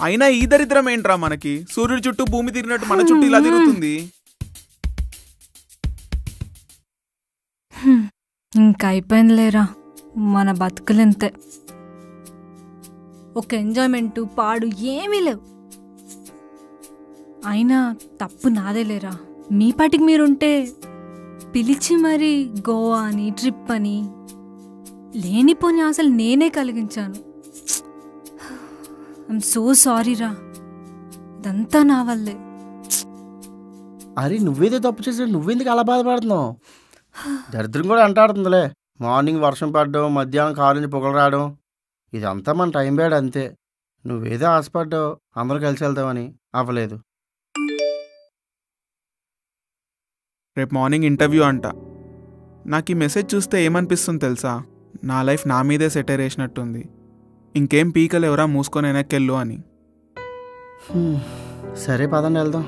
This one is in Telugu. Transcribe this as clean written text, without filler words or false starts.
అయినా ఈ దరిద్రం ఏంట్రా మనకి? సూర్యుడి చుట్టూ భూమి తిరిగినట్టు మన చుట్టూ ఇలా తిరుగుతుంది. ఇంకా అయిపోయిందిలేరా మన బతుకులంతే. ఒక ఎంజాయ్మెంటు పాడు ఏమీ లేవు. అయినా తప్పు నాదే లేరా. మీ పాటికి మీరుంటే పిలిచి మరి గోవా అని ట్రిప్ అని లేనిపోని అసలు నేనే కలిగించాను. ఐఎమ్ సో సారీ రా, ఇదంతా నా వల్లే. అరే నువ్వేదో తప్పు చేసి నువ్వెందుకు అలా బాధపడుతున్నావు? దరిద్రం కూడా అంటాడుతుందిలే. మార్నింగ్ వర్షం పడడం, మధ్యాహ్నం కారు నుంచి పొగలు రావడం, ఇదంతా మన టైం బ్యాడ్ అంతే. నువ్వేదో ఆశపడ్డావు అందరూ కలిసి వెళ్తామని, అవ్వలేదు. రేపు మార్నింగ్ ఇంటర్వ్యూ అంట. నాకు ఈ మెసేజ్ చూస్తే ఏమనిపిస్తుంది తెలుసా? నా లైఫ్ నా మీదే సెటర్ వేసినట్టుంది. ఇంకేం పీకలు ఎవరా మూసుకొని వెనక్కెళ్ళు అని. సరే పదండి వెళ్దాం.